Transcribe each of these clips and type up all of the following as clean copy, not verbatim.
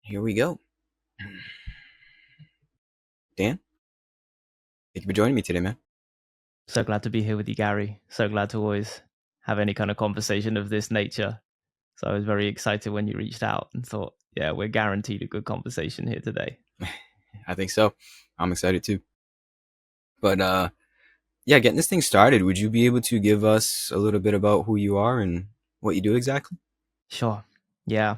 Here we go. Dan, thank you for joining me today, man. So glad to be here with you, Gary. So glad to always have any kind of conversation of this nature. So I was very excited when you reached out and thought, yeah, we're guaranteed a good conversation here today. I think so. I'm excited too. But yeah, getting this thing started, would you be able to give us a little bit about who you are and what you do exactly? Sure. Yeah.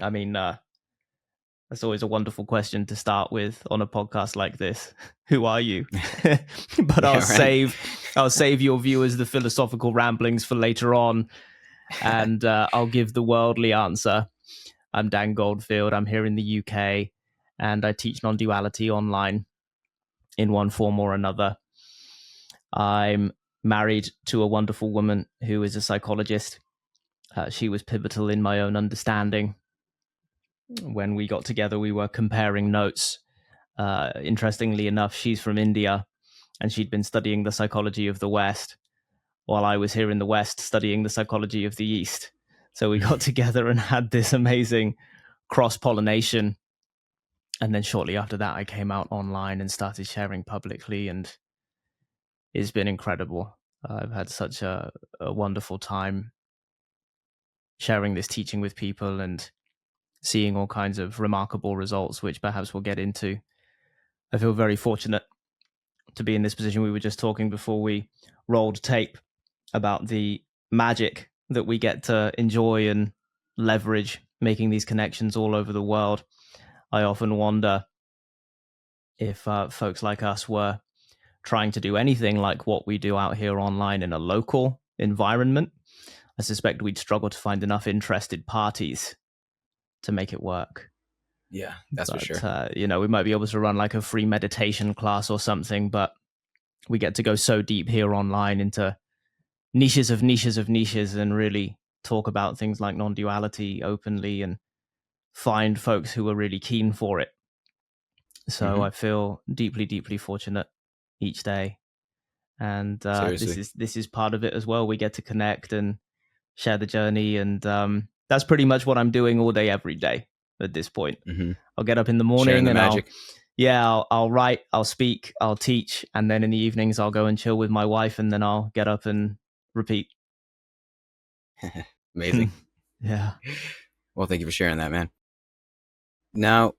I mean, that's always a wonderful question to start with on a podcast like this. Who are you? But Yeah, right. I'll save your viewers the philosophical ramblings for later on, and I'll give the worldly answer. I'm Dan Goldfield. I'm here in the UK, and I teach non-duality online in one form or another. I'm married to a wonderful woman who is a psychologist. She was pivotal in my own understanding. When we got together, we were comparing notes. Interestingly enough, she's from India, and she'd been studying the psychology of the West, while I was here in the West studying the psychology of the East. So we got together and had this amazing cross-pollination. And then shortly after that, I came out online and started sharing publicly, and it's been incredible. I've had such a wonderful time sharing this teaching with people and seeing all kinds of remarkable results, which perhaps we'll get into. I feel very fortunate to be in this position. We were just talking before we rolled tape about the magic that we get to enjoy and leverage making these connections all over the world. I often wonder if folks like us were trying to do anything like what we do out here online in a local environment, I suspect we'd struggle to find enough interested parties to make it work. Yeah, that's for sure. We might be able to run like a free meditation class or something, but we get to go so deep here online into niches of niches of niches and really talk about things like non-duality openly and find folks who are really keen for it. So I feel deeply, deeply fortunate each day. And this is part of it as well. We get to connect and share the journey, and that's pretty much what I'm doing all day, every day at this point. I'll get up in the morning and I'll write, I'll speak, I'll teach, and then in the evenings I'll go and chill with my wife, and then I'll get up and repeat. Amazing. Yeah. Well, thank you for sharing that, man. Now,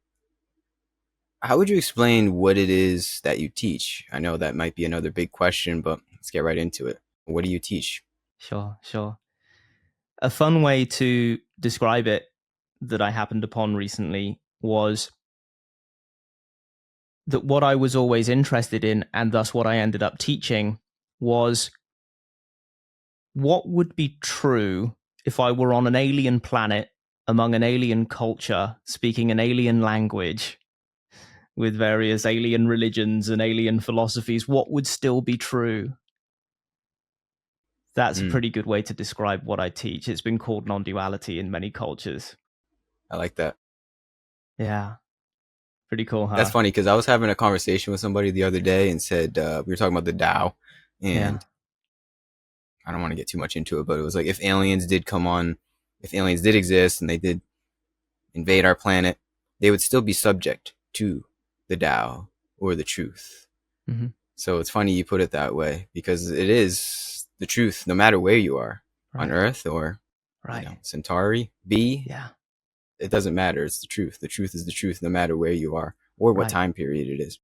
how would you explain what it is that you teach? I know that might be another big question, but let's get right into it. What do you teach? Sure. A fun way to describe it that I happened upon recently was that what I was always interested in, and thus what I ended up teaching, was what would be true if I were on an alien planet among an alien culture, speaking an alien language, with various alien religions and alien philosophies. What would still be true? That's a pretty good way to describe what I teach. It's been called non-duality in many cultures. I like that. Yeah. Pretty cool, huh? That's funny because I was having a conversation with somebody the other day and said, we were talking about the Tao, and I don't want to get too much into it, but it was like, if aliens did exist and they did invade our planet, they would still be subject to the Tao or the truth. So it's funny you put it that way, because it is the truth no matter where you are, on Earth or Centauri B. Yeah. It doesn't matter. It's the truth. The truth is the truth no matter where you are or what time period it is.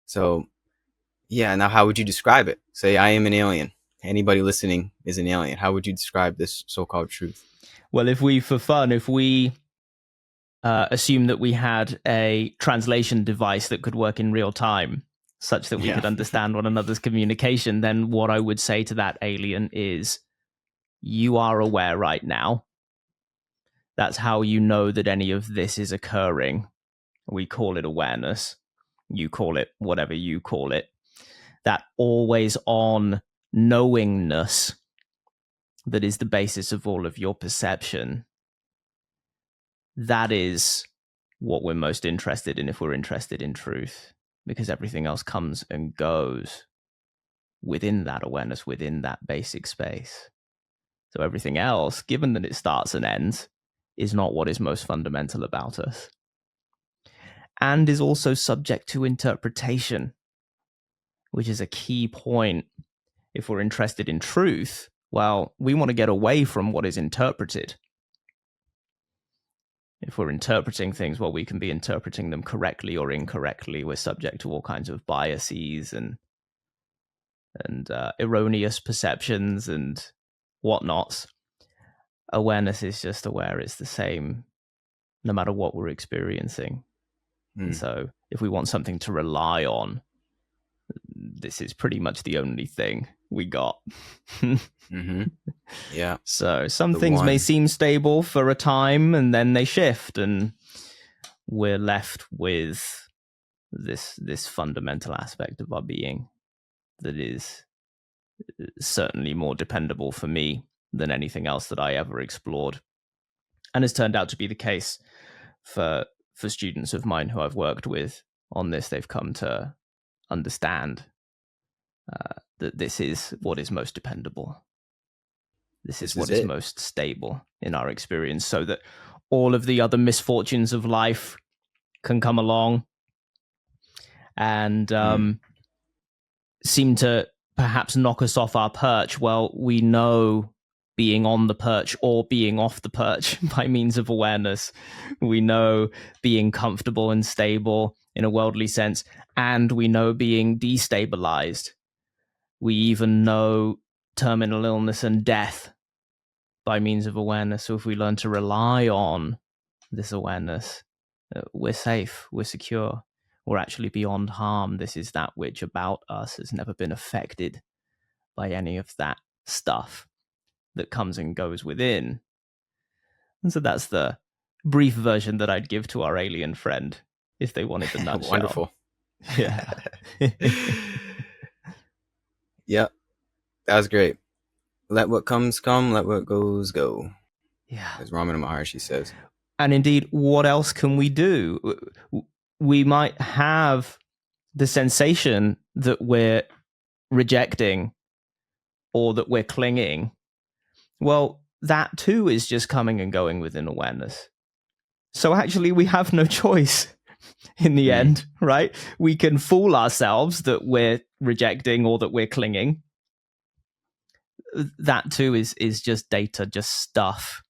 So yeah, now how would you describe it? Say I am an alien. Anybody listening is an alien. How would you describe this so-called truth? Well, if we assume that we had a translation device that could work in real time, such that we could understand one another's communication, then what I would say to that alien is, you are aware right now. That's how you know that any of this is occurring. We call it awareness. You call it whatever you call it. That always on knowingness that is the basis of all of your perception. That is what we're most interested in if we're interested in truth, because everything else comes and goes within that awareness, within that basic space. So everything else, given that it starts and ends, is not what is most fundamental about us, and is also subject to interpretation, which is a key point. If we're interested in truth, well, we want to get away from what is interpreted. If we're interpreting things, well, we can be interpreting them correctly or incorrectly. We're subject to all kinds of biases and erroneous perceptions and whatnots. Awareness is just aware. It's the same no matter what we're experiencing. And so if we want something to rely on, this is pretty much the only thing we got. Mm-hmm. Yeah. So some things may seem stable for a time and then they shift, and we're left with this fundamental aspect of our being that is certainly more dependable for me than anything else that I ever explored, and has turned out to be the case for students of mine who I've worked with on this. They've come to understand that this is what is most dependable. This is what is most stable in our experience, so that all of the other misfortunes of life can come along and seem to perhaps knock us off our perch. Well, we know being on the perch or being off the perch by means of awareness. We know being comfortable and stable in a worldly sense, and we know being destabilized. We even know terminal illness and death by means of awareness. So if we learn to rely on this awareness, we're safe, we're secure, we're actually beyond harm. This is that which about us has never been affected by any of that stuff that comes and goes within. And so that's the brief version that I'd give to our alien friend if they wanted the nutshell. Wonderful. Yeah. Yep. That was great. Let what comes come, let what goes go. Yeah. As Ramana Maharshi says. And indeed, what else can we do? We might have the sensation that we're rejecting or that we're clinging. Well, that too is just coming and going within awareness. So actually, we have no choice in the end, right? We can fool ourselves that we're rejecting or that we're clinging. That too is just data, just stuff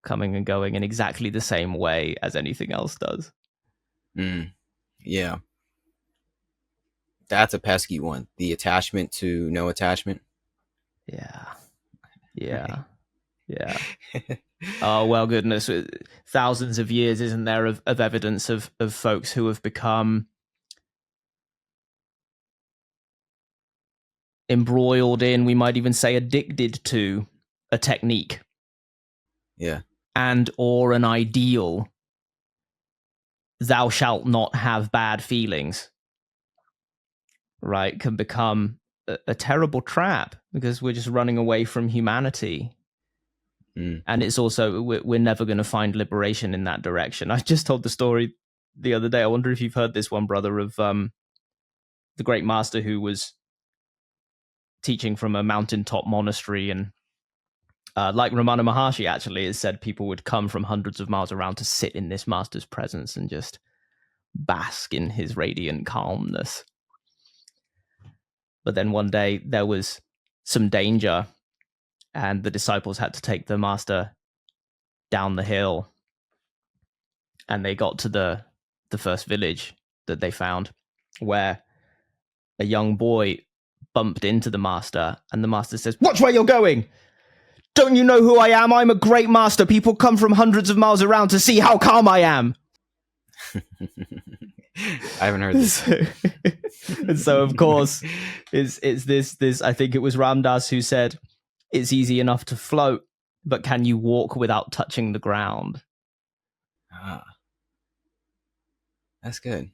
coming and going in exactly the same way as anything else does. Yeah. That's a pesky one. The attachment to no attachment. Yeah. Oh, well, goodness. Thousands of years, isn't there, of evidence of folks who have become embroiled in, we might even say addicted to, a technique. Yeah. And or an ideal. Thou shalt not have bad feelings. Right? Can become a terrible trap because we're just running away from humanity. And it's also, we're never going to find liberation in that direction. I just told the story the other day. I wonder if you've heard this one, brother, of the great master who was teaching from a mountaintop monastery. And like Ramana Maharshi actually has said, people would come from hundreds of miles around to sit in this master's presence and just bask in his radiant calmness. But then one day there was some danger, and the disciples had to take the master down the hill. And they got to the first village that they found, where a young boy bumped into the master, and the master says, "Watch where you're going! Don't you know who I am? I'm a great master. People come from hundreds of miles around to see how calm I am." I haven't heard this. And so, of course, it's this. I think it was Ram Dass who said, "It's easy enough to float, but can you walk without touching the ground?" That's good.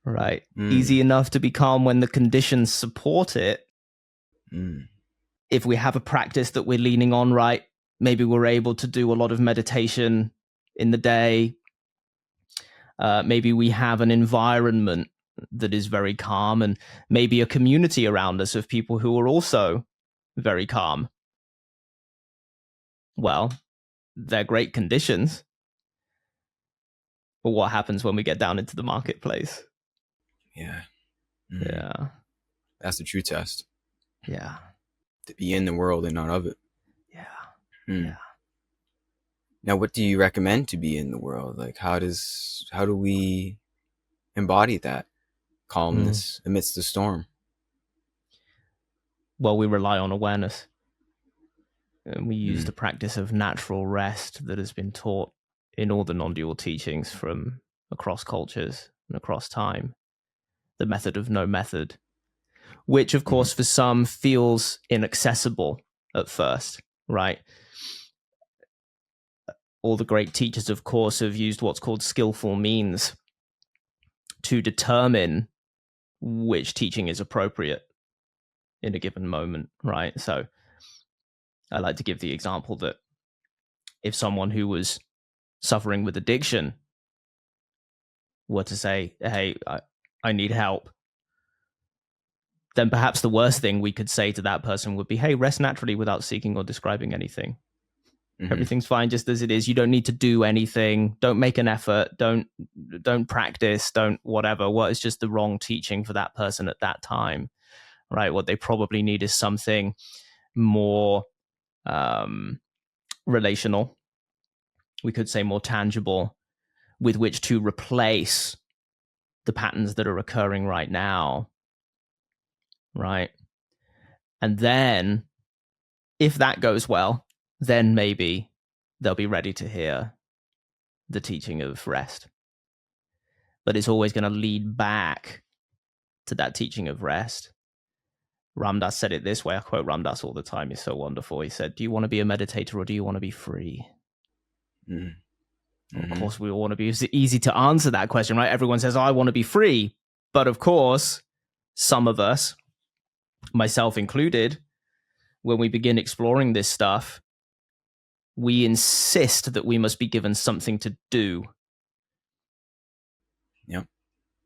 Right. Easy enough to be calm when the conditions support it. If we have a practice that we're leaning on, right, maybe we're able to do a lot of meditation in the day. Maybe we have an environment that is very calm, and maybe a community around us of people who are also very calm. Well, they're great conditions. But what happens when we get down into the marketplace? Yeah. Yeah. That's the true test. Yeah. To be in the world and not of it. Yeah. Yeah. Now, what do you recommend to be in the world? Like, how do we embody that calmness amidst the storm? Well, we rely on awareness. And we use the practice of natural rest that has been taught in all the non-dual teachings from across cultures and across time. The method of no method, which, of course, for some feels inaccessible at first, right? All the great teachers, of course, have used what's called skillful means to determine which teaching is appropriate in a given moment, right? So I like to give the example that if someone who was suffering with addiction were to say, hey, I need help, then perhaps the worst thing we could say to that person would be, hey, rest naturally without seeking or describing anything. Everything's fine just as it is. You don't need to do anything. Don't make an effort. Don't practice. Don't whatever. What is just the wrong teaching for that person at that time, right? What they probably need is something more relational. We could say more tangible, with which to replace the patterns that are occurring right now, right? And then, if that goes well, then maybe they'll be ready to hear the teaching of rest. But it's always going to lead back to that teaching of rest. Ram Dass said it this way. I quote Ram Dass all the time. He's so wonderful. He said, do you want to be a meditator or do you want to be free? Of course, we all want to be. It's easy to answer that question, right? Everyone says, I want to be free. But of course, some of us, myself included, when we begin exploring this stuff, we insist that we must be given something to do. Yep.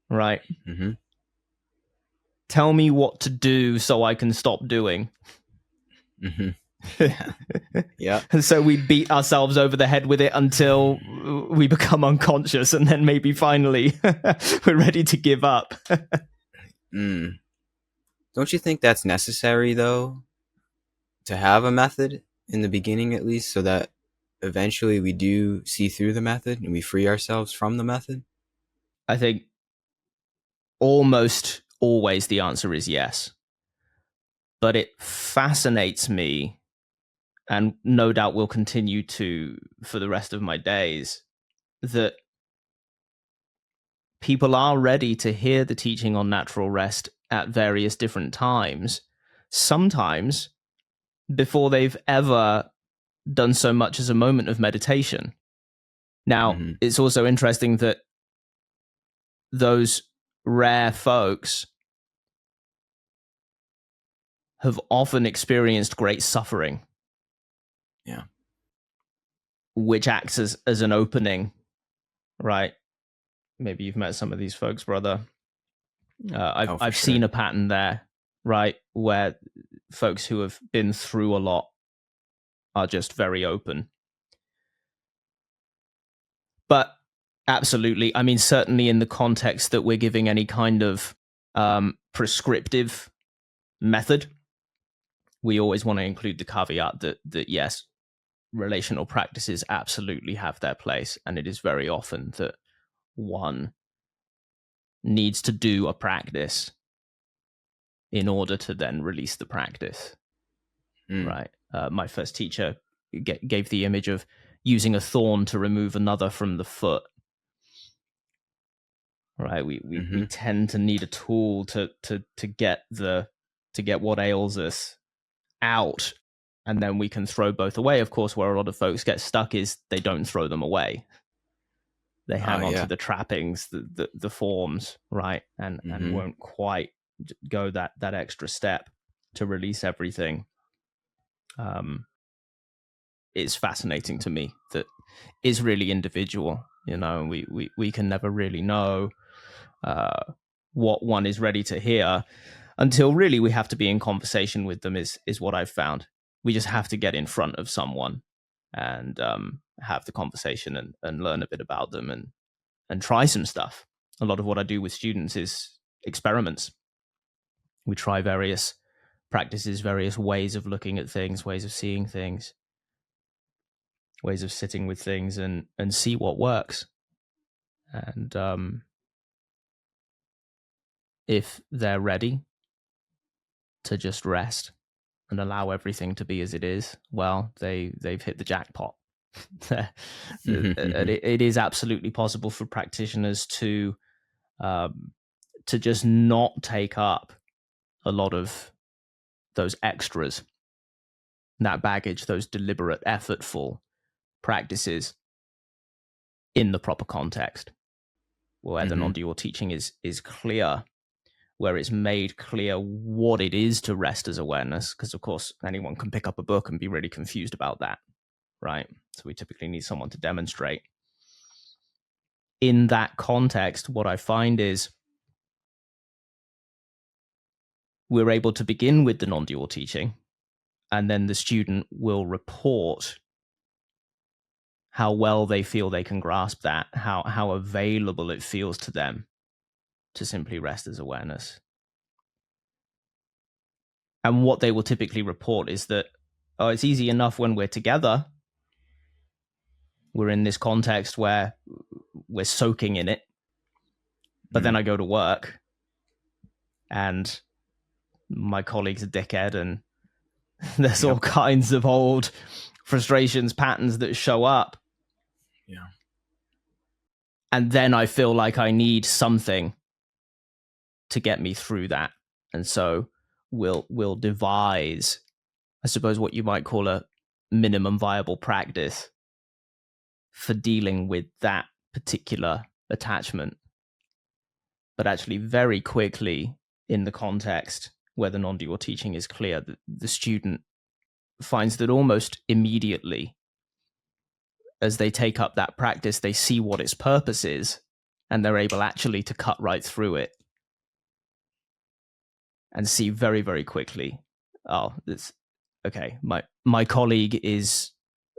Right. Tell me what to do so I can stop doing. Yeah. And so we beat ourselves over the head with it until we become unconscious, and then maybe finally we're ready to give up. Don't you think that's necessary, though, to have a method in the beginning, at least, so that eventually we do see through the method and we free ourselves from the method? I think almost always the answer is yes. But it fascinates me, and no doubt will continue to for the rest of my days, that people are ready to hear the teaching on natural rest at various different times, sometimes before they've ever done so much as a moment of meditation. Now, it's also interesting that those rare folks have often experienced great suffering. Yeah. Which acts as an opening, right? Maybe you've met some of these folks, brother. I've seen a pattern there, right? Where folks who have been through a lot are just very open. But absolutely, I mean, certainly in the context that we're giving any kind of prescriptive method, we always want to include the caveat that yes, relational practices absolutely have their place, and it is very often that one needs to do a practice in order to then release the practice. Right. My first teacher gave the image of using a thorn to remove another from the foot. Right. We tend to need a tool to get what ails us out, and then we can throw both away. Of course, where a lot of folks get stuck is they don't throw them away. They hang on to the trappings, the forms, right, and won't quite go that extra step to release everything. It's fascinating to me that is really individual. You know, we can never really know what one is ready to hear until really we have to be in conversation with them. Is what I've found. We just have to get in front of someone and have the conversation and learn a bit about them and try some stuff. A lot of what I do with students is experiments. We try various practices, various ways of looking at things, ways of seeing things, ways of sitting with things, and see what works. And if they're ready to just rest and allow everything to be as it is, well, they've hit the jackpot. It is absolutely possible for practitioners to just not take up a lot of those extras, that baggage, those deliberate, effortful practices in the proper context, where the non-dual teaching is clear, where it's made clear what it is to rest as awareness. Because, of course, anyone can pick up a book and be really confused about that, right? So we typically need someone to demonstrate. In that context, what I find is we're able to begin with the non-dual teaching, and then the student will report how well they feel they can grasp that, how available it feels to them to simply rest as awareness. And what they will typically report is that, oh, it's easy enough when we're together. We're in this context where we're soaking in it. But then I go to work and my colleague's a dickhead, and there's all kinds of old frustrations, patterns that show up. Yeah. And then I feel like I need something to get me through that. And so we'll devise, I suppose, what you might call a minimum viable practice for dealing with that particular attachment. But actually, very quickly, in the context where the non-dual teaching is clear, the student finds that almost immediately, as they take up that practice, they see what its purpose is, and they're able actually to cut right through it and see very, very quickly, oh, this, okay, my colleague is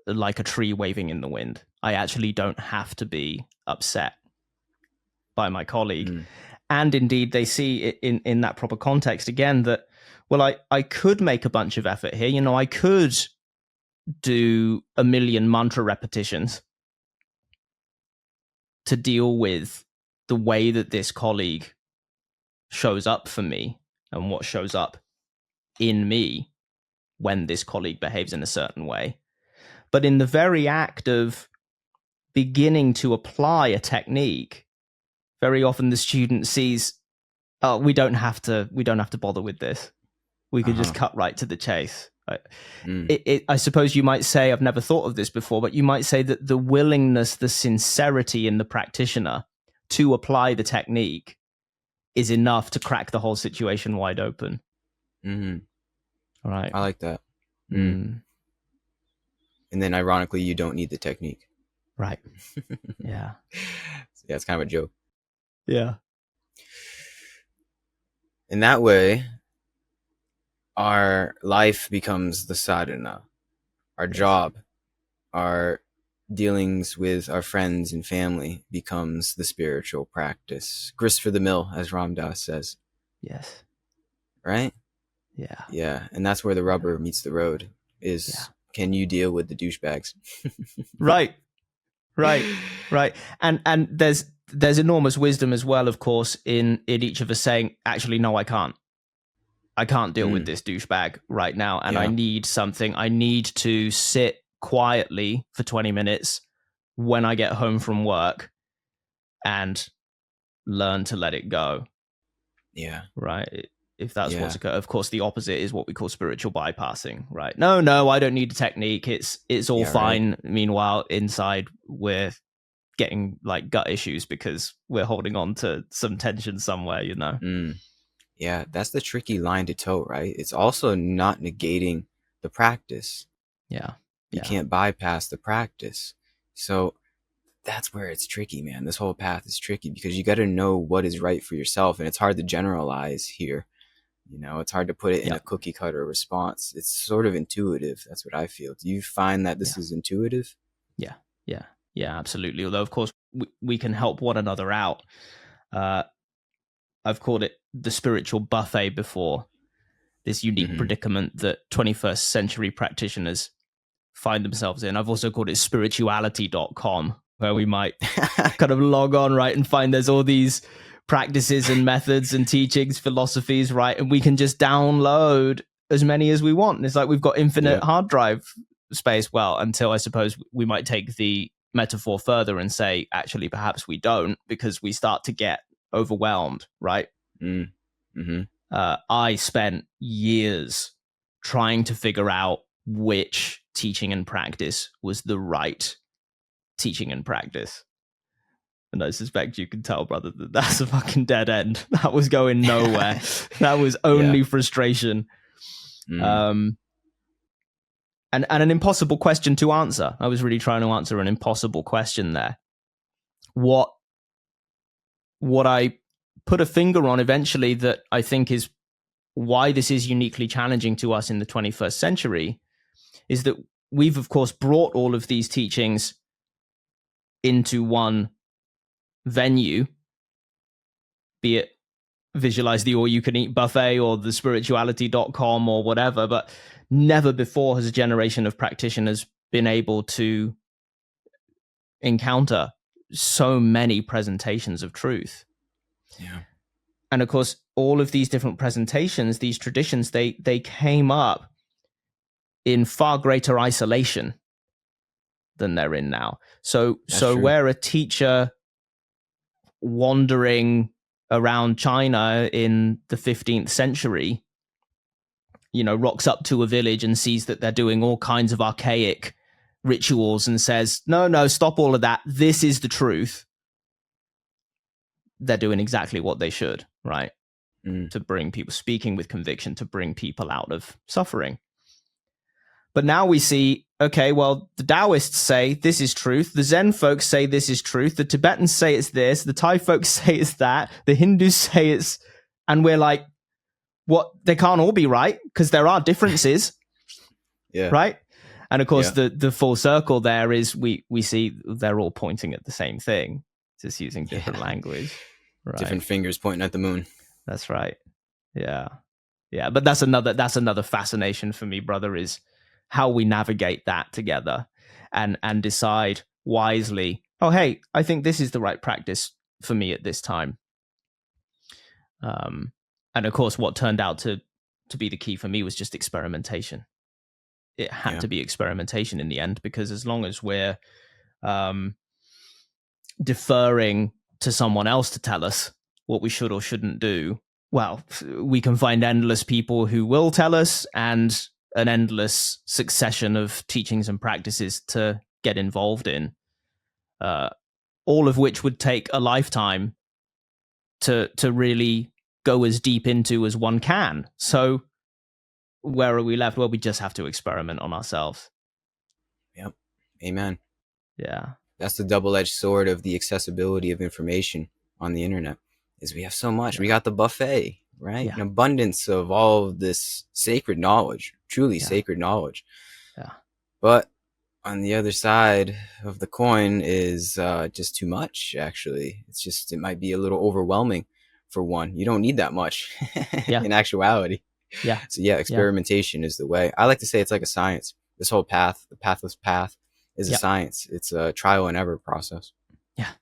like a tree waving in the wind. I actually don't have to be upset by my colleague. And indeed, they see it in that proper context again that, well, I could make a bunch of effort here. You know, I could do 1 million mantra repetitions to deal with the way that this colleague shows up for me and what shows up in me when this colleague behaves in a certain way. But in the very act of beginning to apply a technique, very often the student sees, oh, we don't have to bother with this. We could just cut right to the chase. I suppose you might say, I've never thought of this before, but you might say that the willingness, the sincerity in the practitioner to apply the technique is enough to crack the whole situation wide open. All right. I like that. And then ironically, you don't need the technique. Right. Yeah. Yeah, it's kind of a joke. Yeah. In that way, our life becomes the sadhana, our job, our dealings with our friends and family becomes the spiritual practice. Grist for the mill, as Ram Dass says. Yes. Right? Yeah. Yeah. And that's where the rubber meets the road is, can you deal with the douchebags? Right. And there's enormous wisdom as well, of course, in each of us saying, actually, no, I can't deal with this douchebag right now. And I need something. I need to sit quietly for 20 minutes when I get home from work and learn to let it go. Yeah. Right. If that's what's occurred. Of course, the opposite is what we call spiritual bypassing, right? No, I don't need a technique. It's all fine. Right. Meanwhile, inside we're getting like gut issues because we're holding on to some tension somewhere, you know? Yeah, that's the tricky line to toe, right? It's also not negating the practice. Yeah. You can't bypass the practice. So that's where it's tricky, man. This whole path is tricky because you got to know what is right for yourself. And it's hard to generalize here. You know, it's hard to put it in a cookie cutter response. It's sort of intuitive. That's what I feel. Do you find that this is intuitive? Yeah, absolutely. Although, of course, we can help one another out. I've called it the spiritual buffet before, this unique predicament that 21st century practitioners find themselves in. I've also called it spirituality.com, where we might kind of log on, right, and find there's all these practices and methods and teachings, philosophies, right, and we can just download as many as we want. And it's like we've got infinite hard drive space. Well, until I suppose we might take the metaphor further and say, actually, perhaps we don't, because we start to get overwhelmed, right? I spent years trying to figure out which teaching and practice was the right teaching and practice. And I suspect you can tell, brother, that that's a fucking dead end. That was going nowhere. That was only frustration. And an impossible question to answer. I was really trying to answer an impossible question there. What I put a finger on eventually that I think is why this is uniquely challenging to us in the 21st century is that we've, of course, brought all of these teachings into one venue, be it visualize the all-you-can-eat buffet or the spirituality.com or whatever, but never before has a generation of practitioners been able to encounter so many presentations of truth. Yeah. And of course, all of these different presentations, these traditions, they came up in far greater isolation than they're in now. So where a teacher wandering around China in the 15th century, you know, rocks up to a village and sees that they're doing all kinds of archaic rituals and says, no, stop all of that. This is the truth. They're doing exactly what they should, right? To bring people, speaking with conviction, to bring people out of suffering. But now we see, okay, well, the Taoists say this is truth. The Zen folks say this is truth. The Tibetans say it's this. The Thai folks say it's that. The Hindus say it's, and we're like, what? They can't all be right because there are differences. Right? And of course, the full circle there is we see they're all pointing at the same thing, just using different language. Right? Different fingers pointing at the moon. That's right. Yeah. But that's another fascination for me, brother, is how we navigate that together and decide wisely, oh, hey, I think this is the right practice for me at this time. And of course, what turned out to be the key for me was just experimentation. It had to be experimentation in the end, because as long as we're deferring to someone else to tell us what we should or shouldn't do, well, we can find endless people who will tell us and an endless succession of teachings and practices to get involved in, all of which would take a lifetime to really go as deep into as one can. So where are we left? Well, we just have to experiment on ourselves. Yep. Amen. Yeah. That's the double-edged sword of the accessibility of information on the internet, is we have so much. We got the buffet, right? An abundance of all of this sacred knowledge, truly sacred knowledge. Yeah. But on the other side of the coin is just too much, actually. It might be a little overwhelming for one. You don't need that much in actuality. Yeah. So experimentation is the way. I like to say it's like a science. This whole path, the pathless path, is a science. It's a trial and error process. Yeah.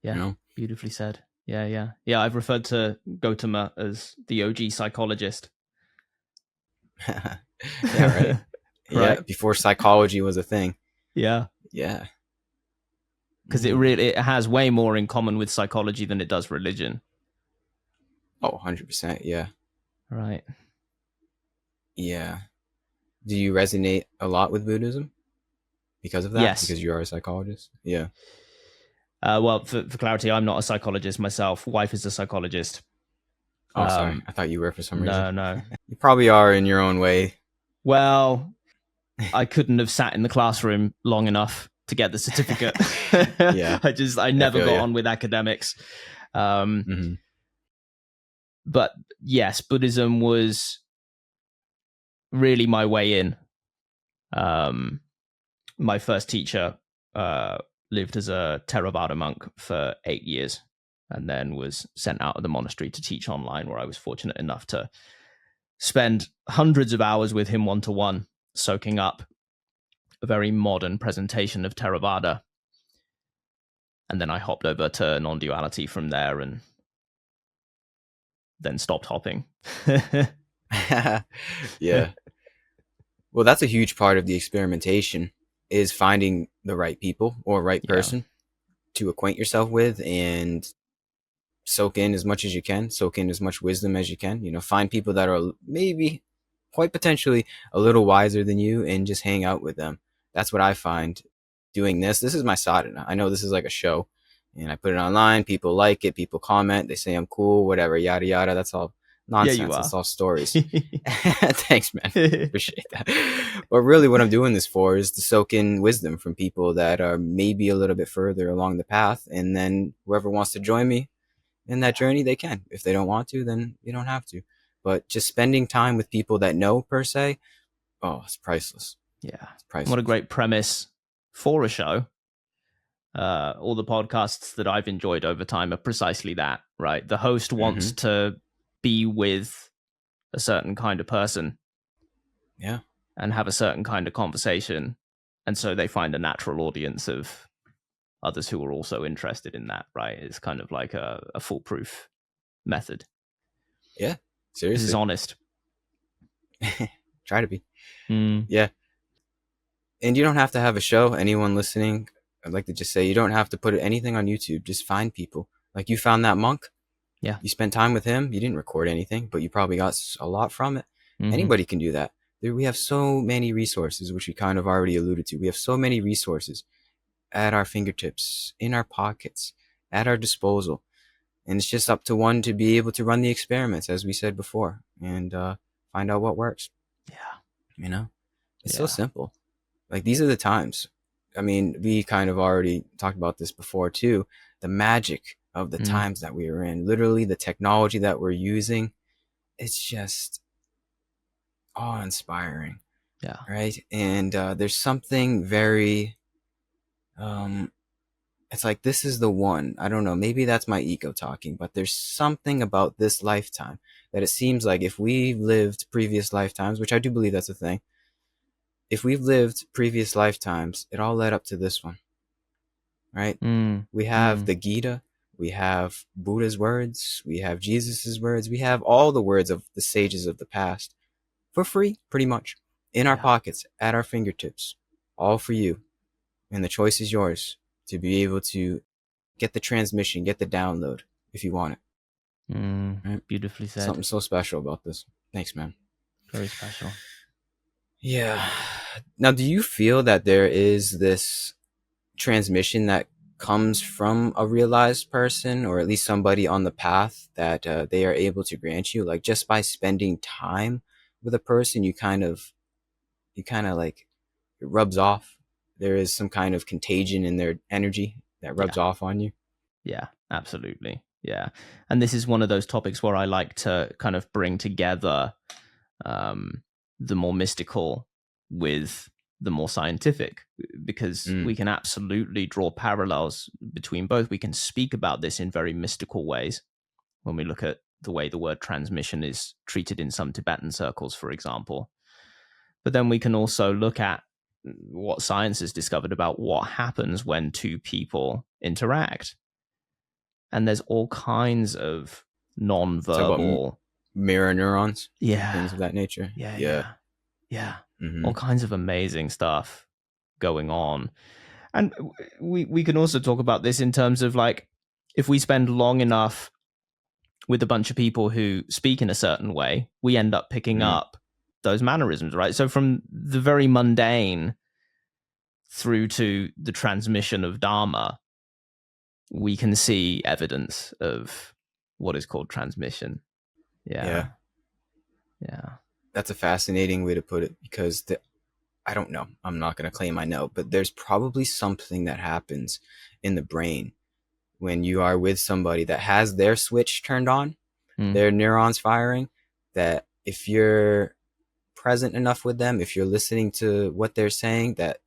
Yeah. You know? Beautifully said. Yeah. I've referred to Gautama as the OG psychologist. Right. Yeah. Before psychology was a thing. Yeah. Yeah. Because it has way more in common with psychology than it does religion. Oh, 100%. Yeah. Right. Yeah. Do you resonate a lot with Buddhism because of that? Yes. Because you are a psychologist? Yeah. Well, for clarity, I'm not a psychologist myself. Wife is a psychologist. Oh, sorry. I thought you were for some reason. No. You probably are in your own way. Well, I couldn't have sat in the classroom long enough to get the certificate. Yeah. I never got on with academics. But yes, Buddhism was really my way in. My first teacher lived as a Theravada monk for 8 years and then was sent out of the monastery to teach online, where I was fortunate enough to spend hundreds of hours with him one-to-one, soaking up a very modern presentation of Theravada. And then I hopped over to non-duality from there and then stopped hopping. Yeah. Well, that's a huge part of the experimentation, is finding the right people or right person to acquaint yourself with and soak in as much as you can, soak in as much wisdom as you can. You know, find people that are maybe quite potentially a little wiser than you and just hang out with them. That's what I find doing this. This is my sadhana. I know this is like a show and I put it online. People like it. People comment. They say I'm cool, whatever, yada, yada. That's all Yeah, you nonsense. are. That's all stories. Thanks, man. Appreciate that. But really what I'm doing this for is to soak in wisdom from people that are maybe a little bit further along the path. And then whoever wants to join me in that journey, they can. If they don't want to, then you don't have to. But just spending time with people that know, per se, oh, it's priceless. Yeah. It's priceless. What a great premise for a show. All the podcasts that I've enjoyed over time are precisely that, right? The host wants to be with a certain kind of person. Yeah. And have a certain kind of conversation. And so they find a natural audience of others who are also interested in that, right? It's kind of like a foolproof method. Yeah. Seriously. This is honest. Try to be. Yeah. And you don't have to have a show. Anyone listening, I'd like to just say, you don't have to put anything on YouTube. Just find people. Like you found that monk. Yeah. You spent time with him. You didn't record anything, but you probably got a lot from it. Anybody can do that. We have so many resources, which we kind of already alluded to. We have so many resources at our fingertips, in our pockets, at our disposal. And it's just up to one to be able to run the experiments, as we said before, and find out what works. Yeah. You know, it's so simple. Like, these are the times. I mean, we kind of already talked about this before too. The magic of the times that we are in, literally the technology that we're using, it's just awe-inspiring. Yeah. Right. And there's something very, it's like, this is the one. I don't know. Maybe that's my ego talking, but there's something about this lifetime that it seems like if we've lived previous lifetimes, which I do believe that's a thing, if we've lived previous lifetimes, it all led up to this one. Right? We have the Gita, we have Buddha's words, we have Jesus's words, we have all the words of the sages of the past for free, pretty much, in our pockets, at our fingertips, all for you. And the choice is yours to be able to get the transmission, get the download if you want it. Right? Beautifully said. Something so special about this. Thanks, man. Very special. Yeah. Now, do you feel that there is this transmission that comes from a realized person, or at least somebody on the path, that they are able to grant you, like just by spending time with a person, you kind of like, it rubs off? There is some kind of contagion in their energy that rubs off on you. Yeah, absolutely. Yeah. And this is one of those topics where I like to kind of bring together the more mystical with the more scientific, because we can absolutely draw parallels between both. We can speak about this in very mystical ways when we look at the way the word transmission is treated in some Tibetan circles, for example. But then we can also look at what science has discovered about what happens when two people interact. And there's all kinds of non-verbal mirror neurons, yeah, things of that nature. Yeah. All kinds of amazing stuff going on. And we can also talk about this in terms of, like, if we spend long enough with a bunch of people who speak in a certain way, we end up picking up those mannerisms, right? So from the very mundane through to the transmission of Dharma, we can see evidence of what is called transmission. Yeah. That's a fascinating way to put it, because I don't know, I'm not going to claim I know, but there's probably something that happens in the brain when you are with somebody that has their switch turned on, Mm. their neurons firing, that if you're present enough with them, if you're listening to what they're saying, that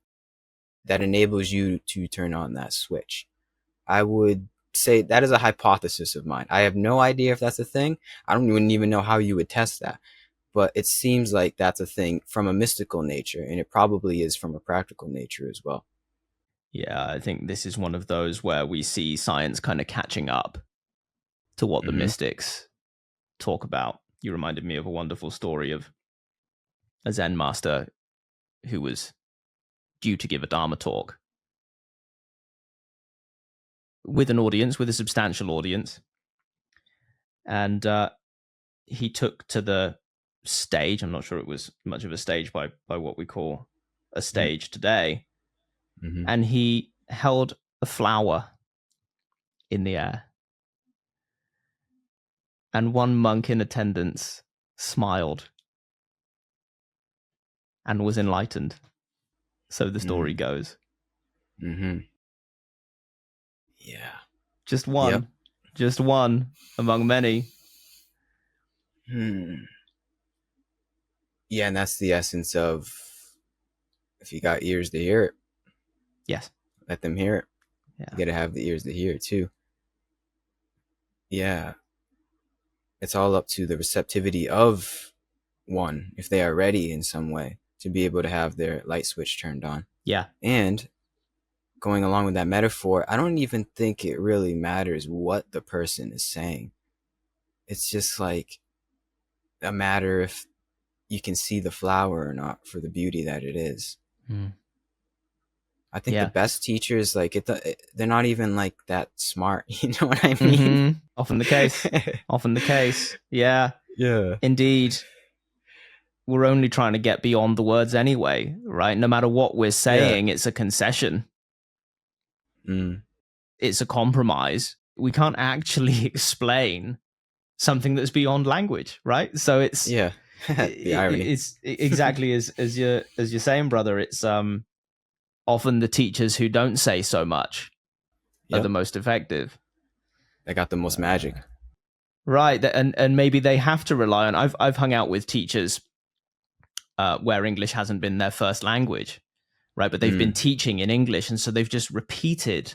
enables you to turn on that switch. I would say that is a hypothesis of mine. I have no idea if that's a thing. I don't even know how you would test that, but it seems like that's a thing from a mystical nature, and it probably is from a practical nature as well. Yeah, I think this is one of those where we see science kind of catching up to what the Mm-hmm. mystics talk about. You reminded me of a wonderful story of a Zen master who was due to give a Dharma talk with an audience, with a substantial audience. And he took to the stage. I'm not sure it was much of a stage by what we call a stage today. Mm-hmm. And he held a flower in the air. And one monk in attendance smiled and was enlightened. So the story goes. Mm-hmm. Yeah. Just Yep. one among many. Yeah, and that's the essence of, if you got ears to hear it, Yes. let them hear it. Yeah. You got to have the ears to hear it too. Yeah. It's all up to the receptivity of one, if they are ready in some way to be able to have their light switch turned on. Yeah. And going along with that metaphor, I don't even think it really matters what the person is saying. It's just like a matter if you can see the flower or not for the beauty that it is. I think the best teachers, like they're not even like that smart. You know what I mean? Mm-hmm. Often the case. Often the case. Yeah. Yeah. Indeed. We're only trying to get beyond the words anyway, right? No matter what we're saying, it's a concession. It's a compromise. We can't actually explain something that's beyond language, right? So it's the irony. It's exactly as you're saying, brother. It's often the teachers who don't say so much are the most effective. They got the most magic. Right, and maybe they have to rely on. I've hung out with teachers where English hasn't been their first language, right? But they've been teaching in English, and so they've just repeated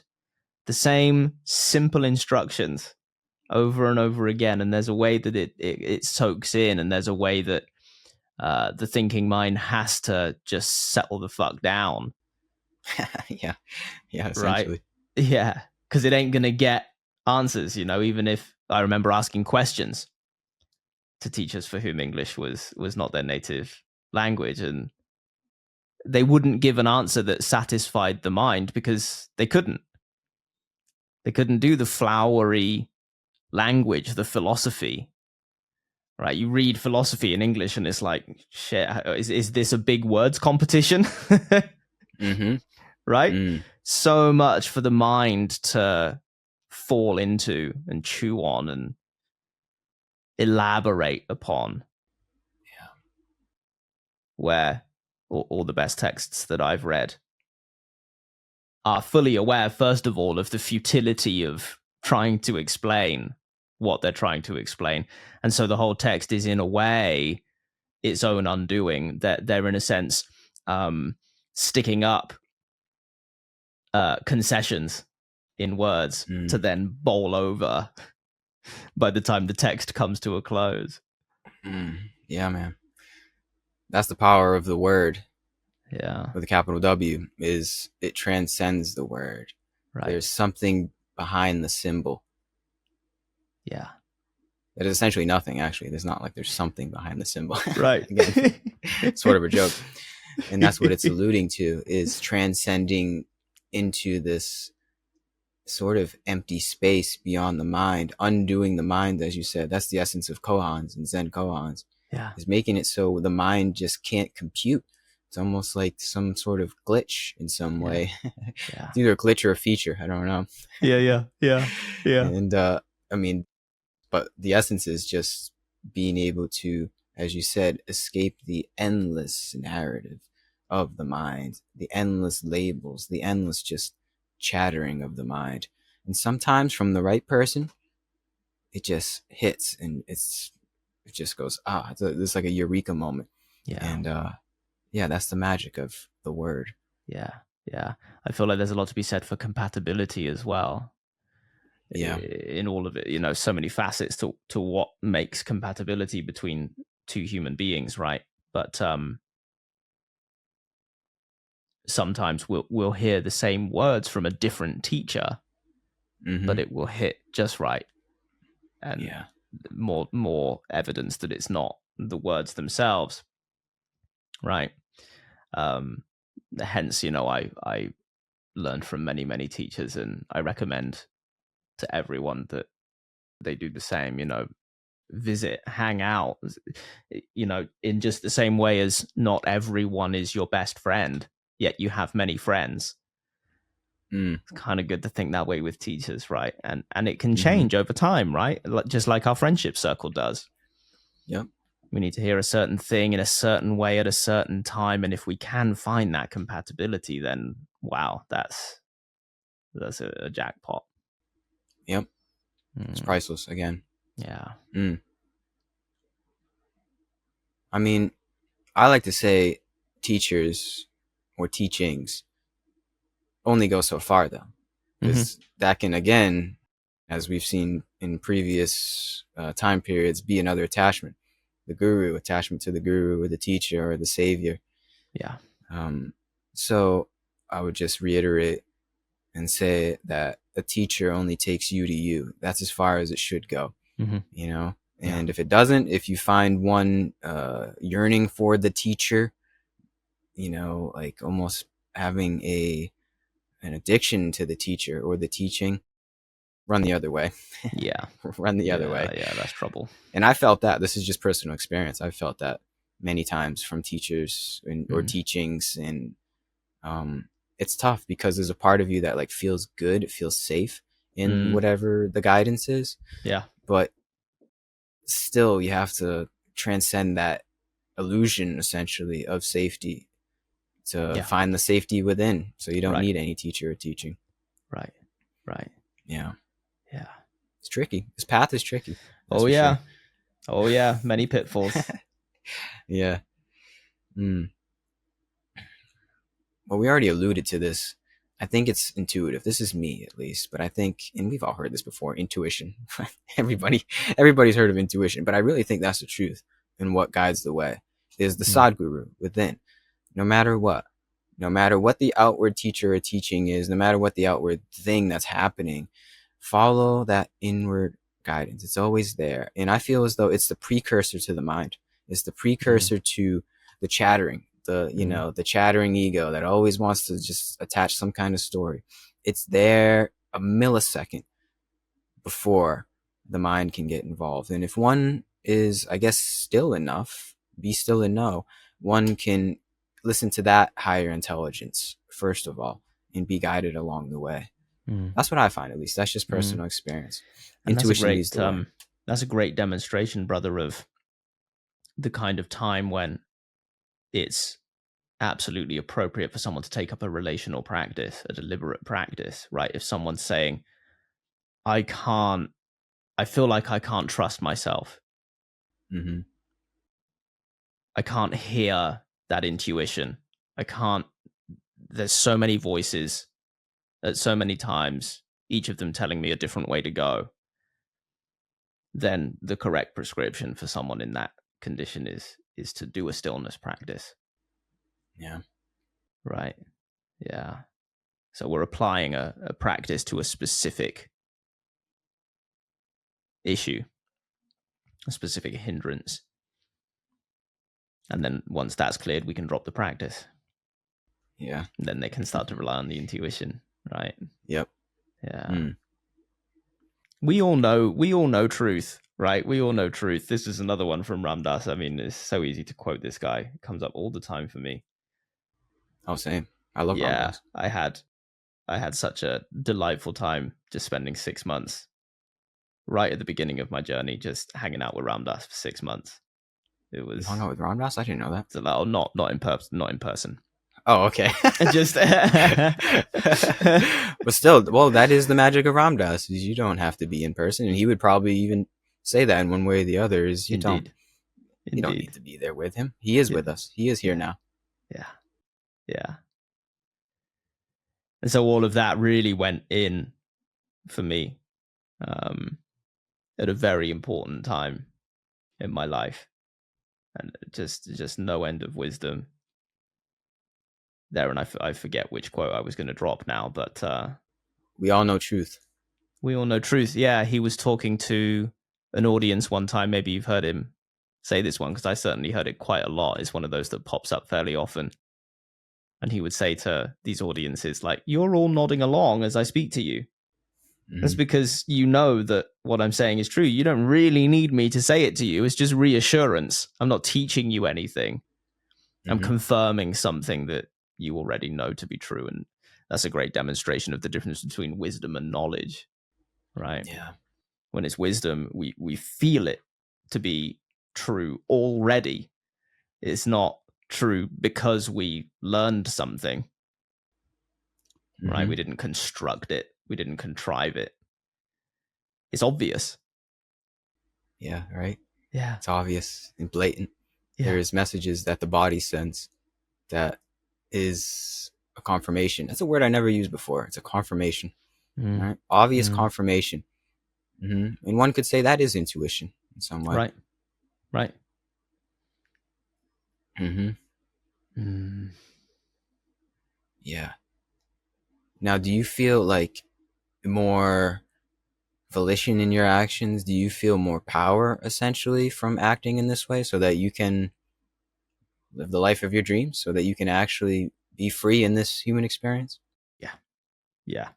the same simple instructions over and over again. And there's a way that it soaks in, and there's a way that the thinking mind has to just settle the fuck down. yeah, essentially. Right? Yeah, because it ain't gonna get answers, even if I remember asking questions to teachers for whom English was not their native language, and they wouldn't give an answer that satisfied the mind because they couldn't do the flowery language, the philosophy, right? You read philosophy in English and it's like, shit, is this a big words competition? Right? So much for the mind to fall into and chew on and elaborate upon. Where all the best texts that I've read are fully aware, first of all, of the futility of trying to explain what they're trying to explain. And so the whole text is, in a way, its own undoing. That they're, in a sense, sticking up concessions in words to then bowl over by the time the text comes to a close. Yeah, man. That's the power of the word. Yeah. With a capital W, is it transcends the word. Right. There's something behind the symbol. Yeah. That is essentially nothing, actually. There's not like there's something behind the symbol. Right. Again, sort of a joke. And that's what it's alluding to, is transcending into this sort of empty space beyond the mind, undoing the mind, as you said. That's the essence of koans and Zen koans. Yeah. Is making it so the mind just can't compute. It's almost like some sort of glitch in some way. Yeah. It's either a glitch or a feature. I don't know. Yeah. And I mean, but the essence is just being able to, as you said, escape the endless narrative of the mind, the endless labels, the endless just chattering of the mind. And sometimes from the right person, it just hits, and it just goes, it's like a eureka moment. Yeah. And yeah, that's the magic of the word. Yeah. I feel like there's a lot to be said for compatibility as well. Yeah. In all of it, so many facets to what makes compatibility between two human beings, right? But sometimes we'll hear the same words from a different teacher, but it will hit just right, and more evidence that it's not the words themselves, right? Hence, I learned from many teachers, and I recommend to everyone that they do the same. Visit, hang out, in just the same way as not everyone is your best friend, yet you have many friends. It's kind of good to think that way with teachers, right? And it can change over time, right? Just like our friendship circle does. Yep. We need to hear a certain thing in a certain way at a certain time, and if we can find that compatibility, then wow, that's a jackpot. Yep. It's priceless again. Yeah. I mean, I like to say teachers or teachings only go so far, though, because that can, again, as we've seen in previous time periods, be another attachment. The guru, attachment to the guru or the teacher or the savior. Yeah. So I would just reiterate and say that a teacher only takes you to you. That's as far as it should go, And if it doesn't, if you find one yearning for the teacher, like almost having an addiction to the teacher or the teaching, run the other way. Yeah. Run the other way. Yeah, that's trouble. And I felt that. This is just personal experience. I felt that many times from teachers or teachings. And it's tough because there's a part of you that like feels good. It feels safe in whatever the guidance is. Yeah. But still, you have to transcend that illusion, essentially, of safety to find the safety within. So you don't need any teacher or teaching. Right. Yeah. Yeah. It's tricky. This path is tricky. Oh yeah. Sure. Oh yeah. Many pitfalls. Yeah. Well, we already alluded to this. I think it's intuitive. This is me, at least. But I think, and we've all heard this before, intuition. Everybody's heard of intuition. But I really think that's the truth. And what guides the way is the Sadguru within. No matter what the outward teacher or teaching is, no matter what the outward thing that's happening, follow that inward guidance. It's always there. And I feel as though it's the precursor to the mind. It's the precursor to the chattering, the chattering ego that always wants to just attach some kind of story. It's there a millisecond before the mind can get involved. And if one is, I guess, still enough, be still and know, one can listen to that higher intelligence, first of all, and be guided along the way. That's what I find, at least. That's just personal experience. And intuition leads the way. That's a great demonstration, brother, of the kind of time when it's absolutely appropriate for someone to take up a relational practice, a deliberate practice, right? If someone's saying, I feel like I can't trust myself. I can't hear that intuition. There's so many voices at so many times, each of them telling me a different way to go. Then the correct prescription for someone in that condition is to do a stillness practice. Yeah. Right. Yeah. So we're applying a practice to a specific issue, a specific hindrance. And then once that's cleared, we can drop the practice. Yeah. And then they can start to rely on the intuition, right? Yep. Yeah. We all know truth, right? We all know truth. This is another one from Ram Dass. I mean, it's so easy to quote this guy. It comes up all the time for me. Oh, same. I love Ram Dass. I had such a delightful time just spending 6 months right at the beginning of my journey, just hanging out with Ram Dass for 6 months. It was. You hung out with Ram Dass? I didn't know that. So, not in person. Oh, okay. Just But still, well, that is the magic of Ram Dass. Is you don't have to be in person, and he would probably even say that in one way or the other. Is Indeed. you don't Indeed. need to be there with him. He is with us. He is here Yeah. now. Yeah. Yeah. And so all of that really went in for me at a very important time in my life, and just no end of wisdom there. And I forget which quote I was going to drop now, but We all know truth. we all know truth. Yeah, he was talking to an audience one time. Maybe you've heard him say this one, because I certainly heard it quite a lot. It's one of those that pops up fairly often. And he would say to these audiences, like, you're all nodding along as I speak to you. That's because you know that what I'm saying is true. You don't really need me to say it to you. It's just reassurance. I'm not teaching you anything. I'm confirming something that you already know to be true. And that's a great demonstration of the difference between wisdom and knowledge, right? Yeah. When it's wisdom, we feel it to be true already. It's not true because we learned something, right? We didn't construct it. We didn't contrive it. It's obvious. Yeah, right? Yeah. It's obvious and blatant. Yeah. There's messages that the body sends that is a confirmation. That's a word I never used before. It's a confirmation. Right? Obvious confirmation. And one could say that is intuition in some way. Right. Right. Yeah. Now, do you feel like more volition in your actions? Do you feel more power essentially from acting in this way so that you can live the life of your dreams, so that you can actually be free in this human experience? Yeah. Yeah.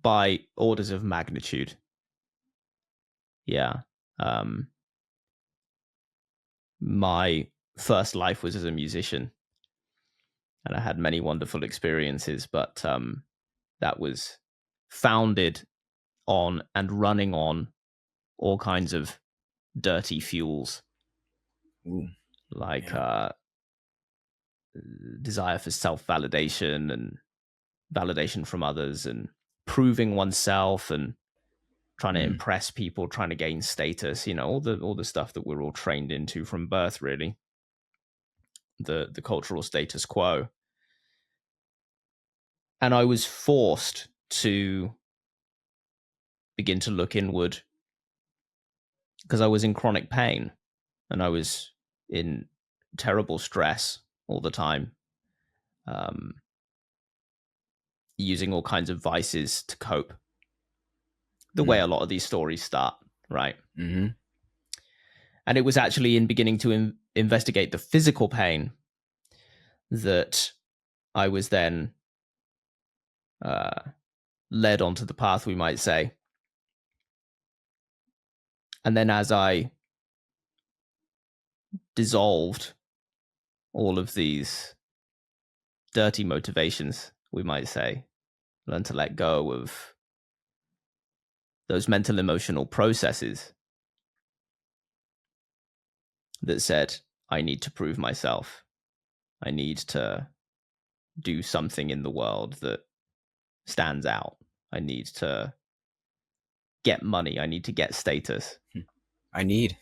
By orders of magnitude. Yeah. My first life was as a musician, and I had many wonderful experiences, but that was founded on and running on all kinds of dirty fuels. Ooh, like desire for self-validation and validation from others, and proving oneself, and trying to impress people, trying to gain status, all the stuff that we're all trained into from birth, really. The cultural status quo. And I was forced to begin to look inward because I was in chronic pain and I was in terrible stress all the time, using all kinds of vices to cope, the way a lot of these stories start, right? And it was actually in beginning to investigate the physical pain that I was then led onto the path, we might say. And then as I dissolved all of these dirty motivations, we might say, learn to let go of those mental emotional processes that said, I need to prove myself. I need to do something in the world that stands out. I need to get money. I need to get status. I need.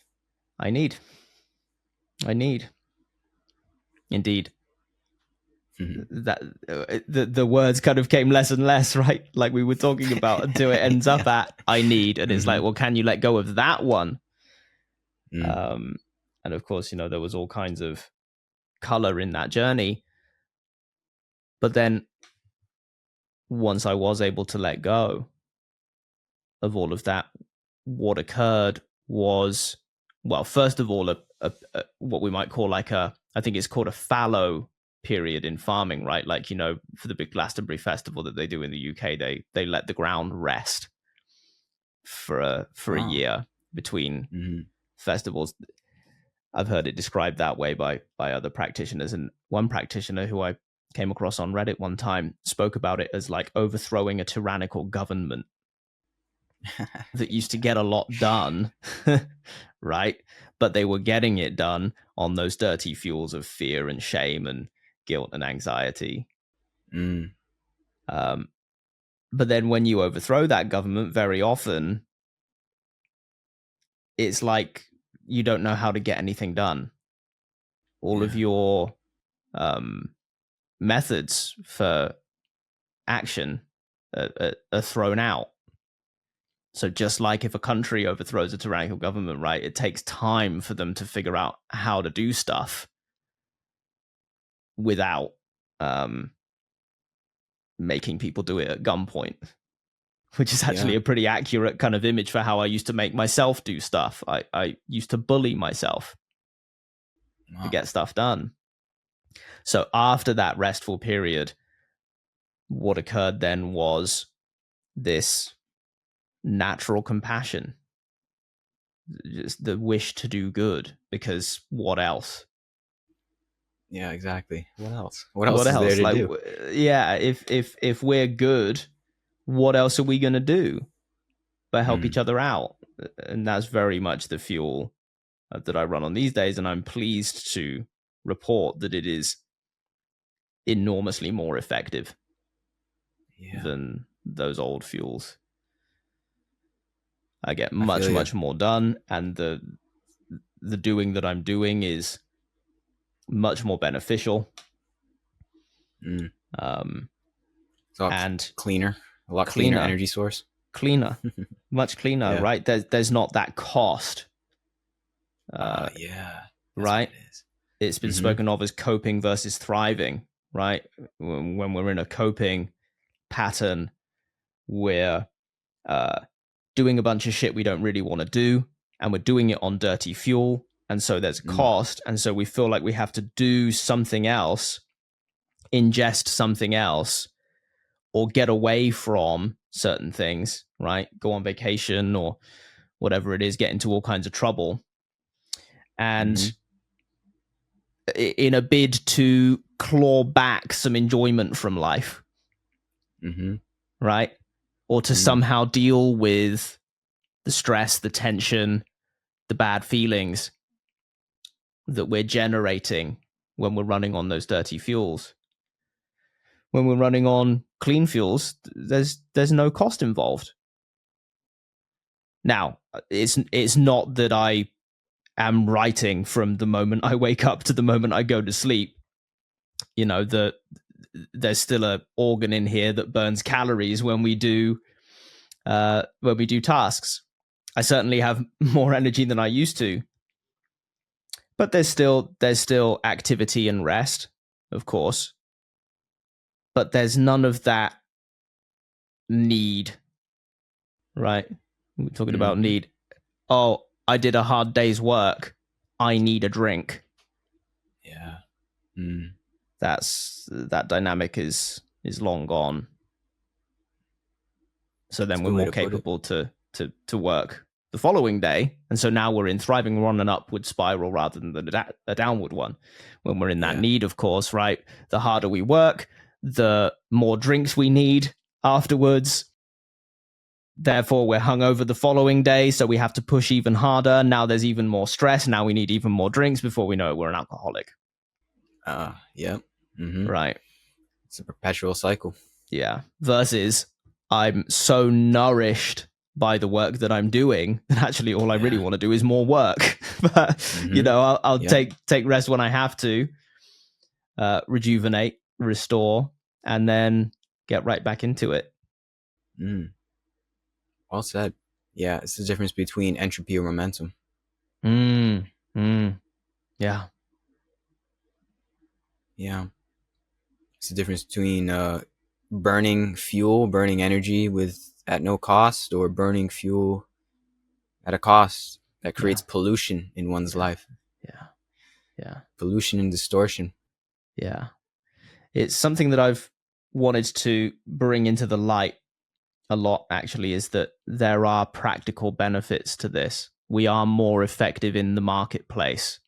Indeed. That the words kind of came less and less, right? Like we were talking about, until it ends up at I need. And it's like, well, can you let go of that one? And of course, there was all kinds of color in that journey. But then once I was able to let go of all of that, what occurred was, well, first of all, a what we might call I think it's called a fallow period in farming, right? Like, for the big Glastonbury festival that they do in the UK, they let the ground rest for a year between festivals. I've heard it described that way by other practitioners, and one practitioner who I came across on Reddit one time spoke about it as like overthrowing a tyrannical government. that used to get a lot done, right? But they were getting it done on those dirty fuels of fear and shame and guilt and anxiety. Mm. But then when you overthrow that government, very often it's like you don't know how to get anything done. All of your methods for action are thrown out. So just like if a country overthrows a tyrannical government, right, it takes time for them to figure out how to do stuff without making people do it at gunpoint, which is actually a pretty accurate kind of image for how I used to make myself do stuff. I used to bully myself to get stuff done. So after that restful period, what occurred then was this natural compassion, just the wish to do good, because what else? Yeah, exactly. What else? What else is there to like, do? Yeah, if we're good, what else are we going to do but help each other out? And that's very much the fuel that I run on these days, and I'm pleased to report that it is enormously more effective than those old fuels. I get much more done, and the doing that I'm doing is much more beneficial. So and cleaner, a lot cleaner energy source. Much cleaner, right? There's not that cost. Right? It's been spoken of as coping versus thriving, right? When we're in a coping pattern, we're doing a bunch of shit we don't really want to do, and we're doing it on dirty fuel, and so there's a cost, and so we feel like we have to do something else, ingest something else, or get away from certain things, right? Go on vacation or whatever it is, get into all kinds of trouble. And in a bid to claw back some enjoyment from life, right? Or to somehow deal with the stress, the tension, the bad feelings that we're generating when we're running on those dirty fuels. When we're running on clean fuels, there's no cost involved. Now, it's not that I am writing from the moment I wake up to the moment I go to sleep. You know, there's still a organ in here that burns calories when we do tasks. I certainly have more energy than I used to, but there's still activity and rest, of course. But there's none of that need, right? We're talking about need. Oh, I did a hard day's work. I need a drink. Yeah. That dynamic is long gone. So then we're more capable to work the following day. And so now we're in thriving. We're on an upward spiral rather than a downward one. When we're in that need, of course, right? The harder we work, the more drinks we need afterwards. Therefore, we're hungover the following day, so we have to push even harder. Now there's even more stress. Now we need even more drinks. Before we know it, we're an alcoholic. Right. It's a perpetual cycle. Yeah. Versus I'm so nourished by the work that I'm doing that actually all I really want to do is more work. But you know, I'll take rest when I have to, rejuvenate, restore, and then get right back into it. Well said. Yeah, it's the difference between entropy and momentum. Yeah. Yeah. It's the difference between burning fuel, burning energy at no cost, or burning fuel at a cost that creates pollution in one's life. Yeah. Pollution and distortion. Yeah. It's something that I've wanted to bring into the light a lot, actually, is that there are practical benefits to this. We are more effective in the marketplace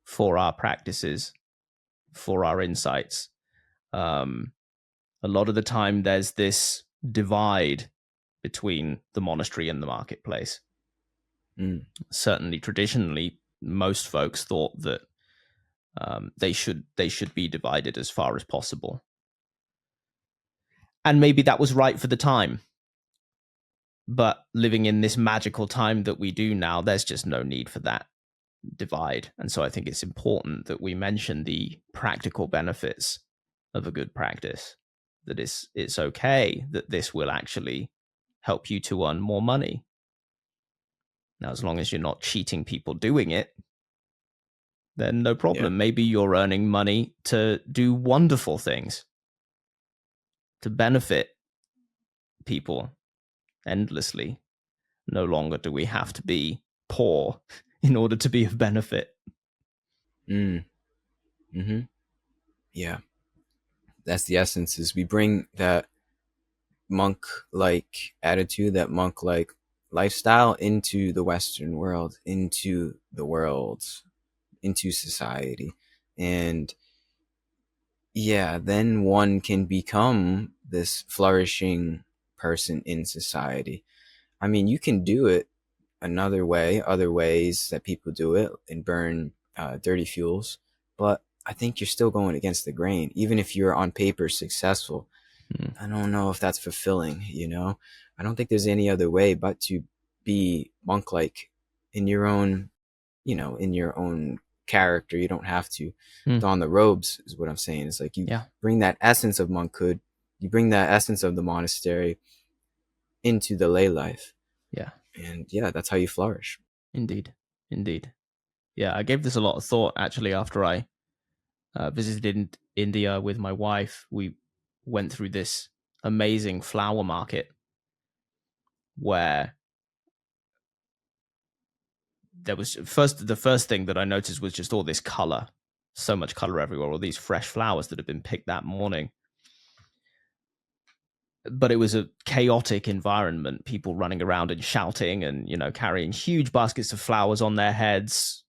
for our practices, for our insights. A lot of the time there's this divide between the monastery and the marketplace. Mm. Certainly, traditionally, most folks thought that they should be divided as far as possible, and maybe that was right for the time. But living in this magical time that we do now, there's just no need for that divide. And so I think it's important that we mention the practical benefits of a good practice, that it's okay that this will actually help you to earn more money. Now, as long as you're not cheating people doing it, then no problem. Yeah. Maybe you're earning money to do wonderful things, to benefit people endlessly. No longer do we have to be poor in order to be of benefit. Mm. Mm-hmm. Yeah. That's the essence, is we bring that monk-like attitude, that monk-like lifestyle into the Western world, into the world, into society. And yeah, then one can become this flourishing person in society. I mean, you can do it another way, other ways that people do it, and burn dirty fuels. But I think you're still going against the grain, even if you're on paper successful. I don't know if that's fulfilling, you know? I don't think there's any other way but to be monk-like in your own, in your own character. You don't have to don the robes, is what I'm saying. It's like you bring that essence of monkhood, you bring that essence of the monastery into the lay life. Yeah. And yeah, that's how you flourish. Indeed. Yeah, I gave this a lot of thought, actually, after I visited India with my wife. We went through this amazing flower market where there was the first thing that I noticed was just all this color, so much color everywhere, all these fresh flowers that had been picked that morning. But it was a chaotic environment, people running around and shouting and, carrying huge baskets of flowers on their heads,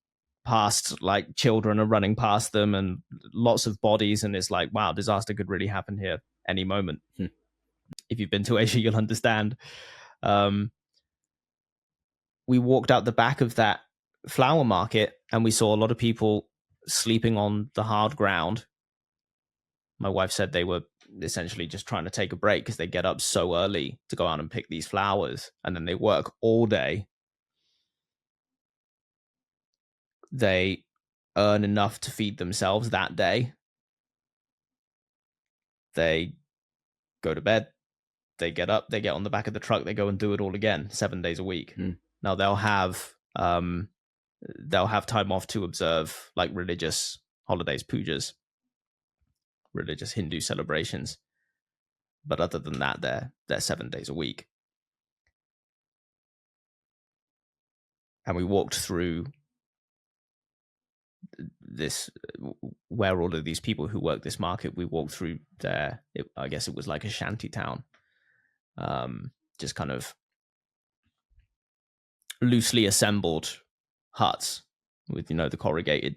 past, like, children are running past them, and lots of bodies. And it's like, wow, disaster could really happen here any moment. If you've been to Asia, you'll understand. We walked out the back of that flower market and we saw a lot of people sleeping on the hard ground. My wife said they were essentially just trying to take a break because they get up so early to go out and pick these flowers, and then they work all day. They earn enough to feed themselves that day. They go to bed, they get up, they get on the back of the truck, they go and do it all again 7 days a week. Now they'll have time off to observe, like, religious holidays, pujas, religious Hindu celebrations. But other than that, they're 7 days a week. And we walked through this, where all of these people who work this market, we walked through there. I guess it was like a shanty town, just kind of loosely assembled huts with, the corrugated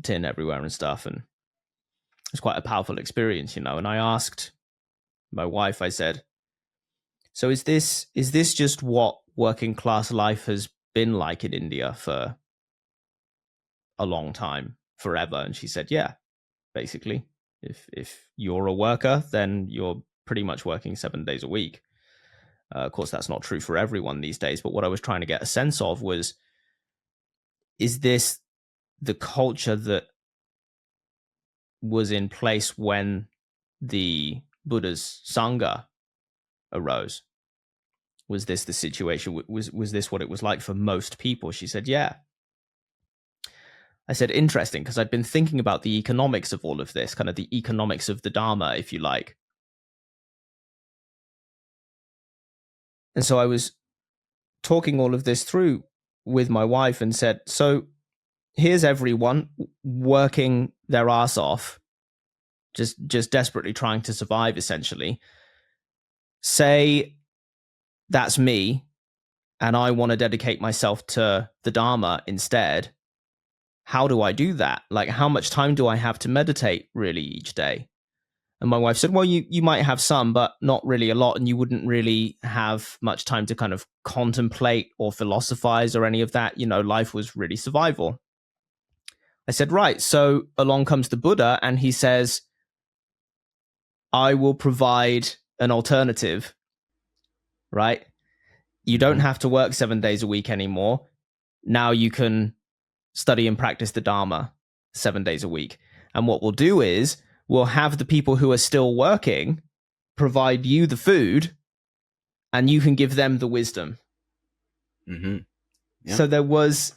tin everywhere and stuff. And it's quite a powerful experience, And I asked my wife, I said, so is this just what working class life has been like in India for a long time, forever? And she said, yeah, basically. If you're a worker, then you're pretty much working 7 days a week. Of course, that's not true for everyone these days. But what I was trying to get a sense of was, is this the culture that was in place when the Buddha's Sangha arose? Was this the situation? Was this what it was like for most people? She said, yeah. I said, interesting, because I'd been thinking about the economics of all of this, kind of the economics of the Dharma, if you like. And so I was talking all of this through with my wife and said, so here's everyone working their ass off, just desperately trying to survive, essentially. Say that's me, and I want to dedicate myself to the Dharma instead. How do I do that? Like, how much time do I have to meditate really each day? And my wife said, well, you might have some, but not really a lot. And you wouldn't really have much time to kind of contemplate or philosophize or any of that. Life was really survival. I said, right. So along comes the Buddha and he says, I will provide an alternative, right? You don't have to work 7 days a week anymore. Now you can study and practice the Dharma 7 days a week. And what we'll do is we'll have the people who are still working provide you the food and you can give them the wisdom. Mm-hmm. Yeah. So there was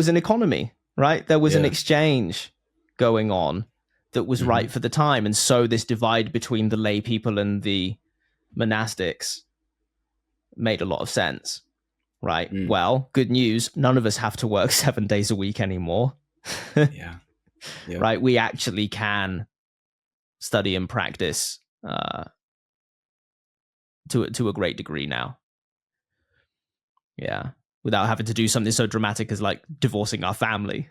an economy, right? There was an exchange going on that was right for the time. And so this divide between the lay people and the monastics made a lot of sense, right? Well, good news. None of us have to work 7 days a week anymore. Yeah. Yep. Right? We actually can study and practice to a great degree now. Yeah. Without having to do something so dramatic as like divorcing our family.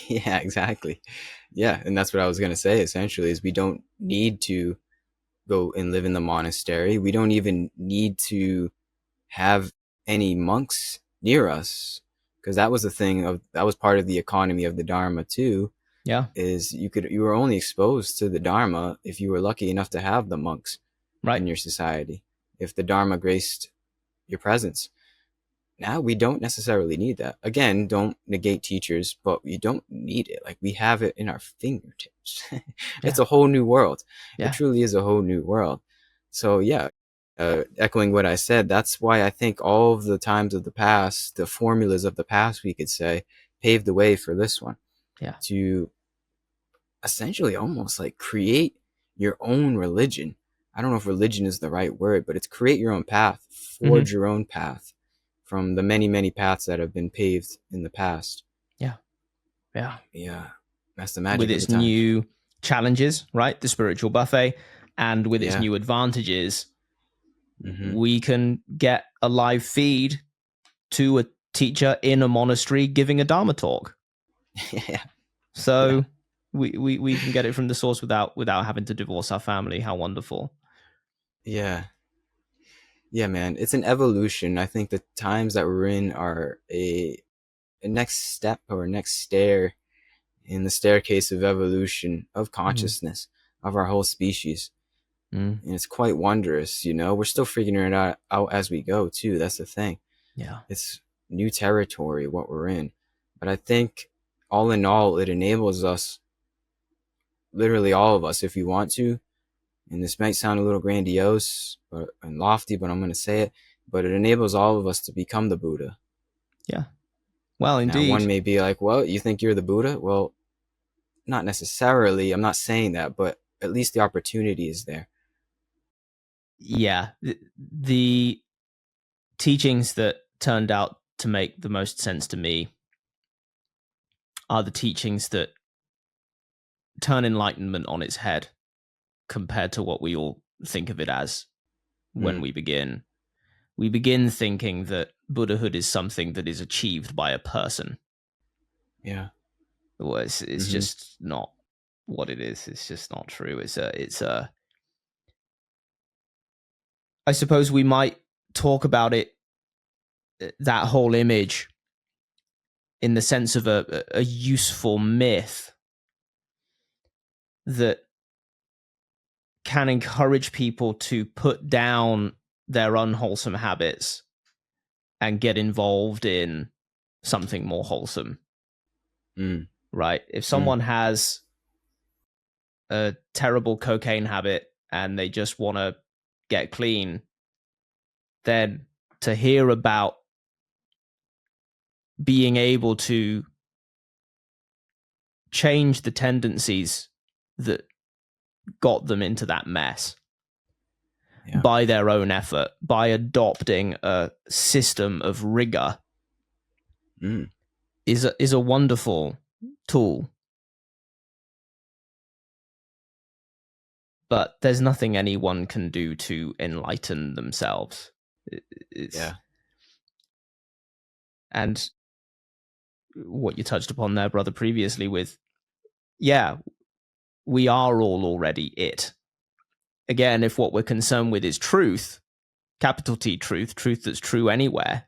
Yeah, exactly. Yeah. And that's what I was going to say essentially is we don't need to go and live in the monastery. We don't even need to have any monks near us, because that was the thing that was part of the economy of the Dharma too. Yeah. Is you were only exposed to the Dharma if you were lucky enough to have the monks right in your society, if the Dharma graced your presence. Now we don't necessarily need that. Again, don't negate teachers, but we don't need it. Like, we have it in our fingertips. It's a whole new world. It truly is a whole new world. So yeah, echoing what I said, that's why I think all of the times of the past, the formulas of the past, we could say, paved the way for this one. Yeah. To essentially almost like create your own religion. I don't know if religion is the right word, but it's create your own path, forge your own path from the many, many paths that have been paved in the past. Yeah. Yeah. Yeah. That's the magic with of its the times. new challenges, right? The spiritual buffet, and with its new advantages, we can get a live feed to a teacher in a monastery giving a Dharma talk. Yeah. So we can get it from the source without having to divorce our family. How wonderful. Yeah. Yeah, man. It's an evolution. I think the times that we're in are a next step or a next stair in the staircase of evolution of consciousness of our whole species. And it's quite wondrous, we're still figuring it out as we go too. That's the thing. Yeah. It's new territory, what we're in. But I think all in all, it enables us, literally all of us, if we want to, and this might sound a little grandiose and lofty, but I'm going to say it, but it enables all of us to become the Buddha. Yeah. Well, indeed. Now, one may be like, well, you think you're the Buddha? Well, not necessarily. I'm not saying that, but at least the opportunity is there. Yeah. The teachings that turned out to make the most sense to me are the teachings that turn enlightenment on its head compared to what we all think of it as when we begin. We begin thinking that Buddhahood is something that is achieved by a person. Yeah. Well, it's just not what it is. It's just not true. It's a I suppose we might talk about it, that whole image, in the sense of a useful myth that can encourage people to put down their unwholesome habits and get involved in something more wholesome. Right? If someone has a terrible cocaine habit and they just want to get clean, then to hear about being able to change the tendencies that got them into that mess by their own effort, by adopting a system of rigor, is a wonderful tool. But there's nothing anyone can do to enlighten themselves. And what you touched upon there, brother, previously with, we are all already it. Again, if what we're concerned with is truth, capital T truth, truth that's true anywhere,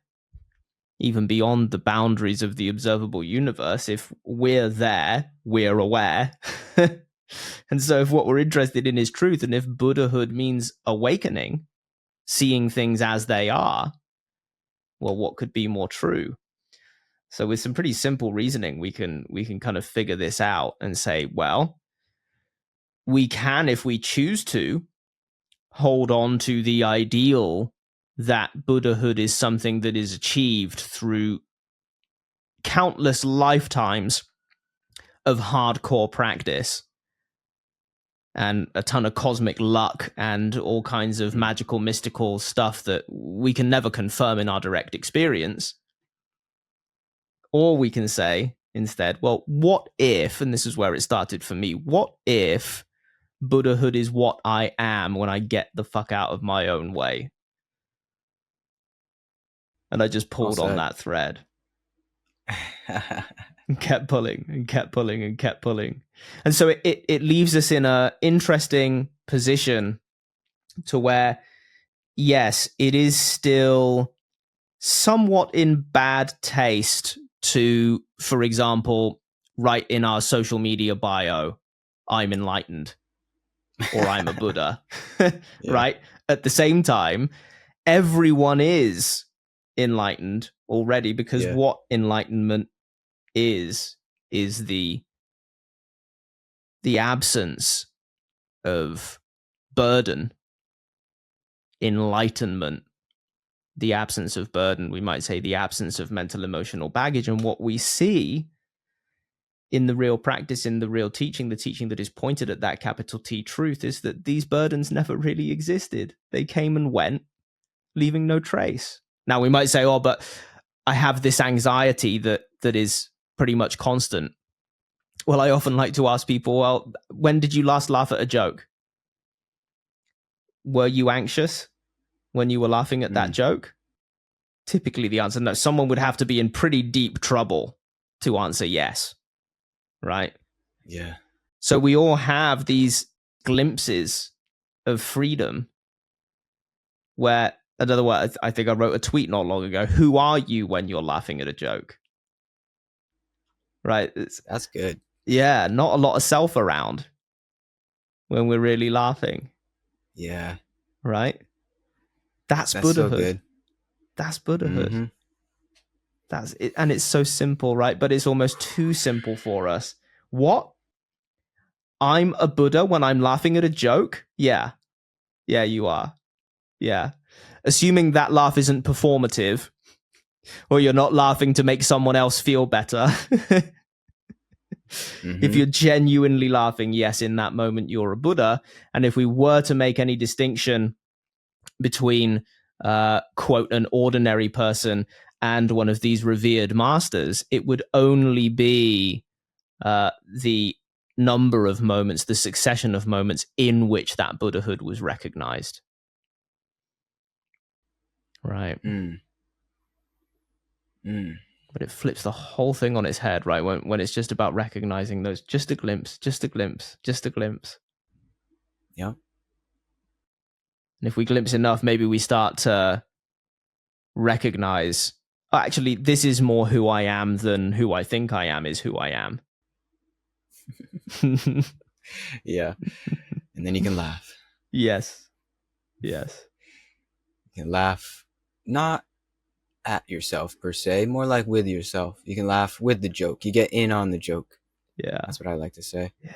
even beyond the boundaries of the observable universe, if we're there, we're aware. And so if what we're interested in is truth, and if Buddhahood means awakening, seeing things as they are, well, what could be more true? So with some pretty simple reasoning, we can kind of figure this out and say, well, we can, if we choose to, hold on to the ideal that Buddhahood is something that is achieved through countless lifetimes of hardcore practice and a ton of cosmic luck and all kinds of magical, mystical stuff that we can never confirm in our direct experience. Or we can say instead, well, what if, and this is where it started for me, what if Buddhahood is what I am when I get the fuck out of my own way? And I just pulled on that thread. And kept pulling and kept pulling and kept pulling. And so it leaves us in an interesting position to where, yes, it is still somewhat in bad taste to, for example, write in our social media bio, I'm enlightened or I'm a Buddha, right? At the same time, everyone is enlightened already, because what enlightenment is the absence of burden. Enlightenment, the absence of burden, we might say the absence of mental emotional baggage. And what we see in the real practice, in the real teaching, the teaching that is pointed at that capital T truth, is that these burdens never really existed. They came and went, leaving no trace. Now we might say, oh, but I have this anxiety that is pretty much constant. Well, I often like to ask people, well, when did you last laugh at a joke? Were you anxious when you were laughing at that joke? Typically the answer, no. Someone would have to be in pretty deep trouble to answer yes, right? Yeah. So we all have these glimpses of freedom where, another word, I think I wrote a tweet not long ago, who are you when you're laughing at a joke? Right? That's good. Yeah, not a lot of self around when we're really laughing. Yeah. Right? That's Buddhahood. So good. That's Buddhahood. Mm-hmm. That's it. And it's so simple, right? But it's almost too simple for us. What? I'm a Buddha when I'm laughing at a joke? Yeah. Yeah, you are. Yeah. Assuming that laugh isn't performative, or you're not laughing to make someone else feel better. If you're genuinely laughing, yes, in that moment you're a Buddha. And if we were to make any distinction between, quote, an ordinary person and one of these revered masters, it would only be the number of moments, the succession of moments in which that Buddhahood was recognized. Right. But it flips the whole thing on its head, right? When it's just about recognizing those, just a glimpse, just a glimpse, just a glimpse. Yeah. And if we glimpse enough, maybe we start to recognize, oh, actually, this is more who I am than who I think I am is who I am. Yeah. And then you can laugh. Yes. Yes. You can laugh not at yourself per se, more like with yourself. You can laugh with the joke. You get in on the joke. Yeah. That's what I like to say. Yeah.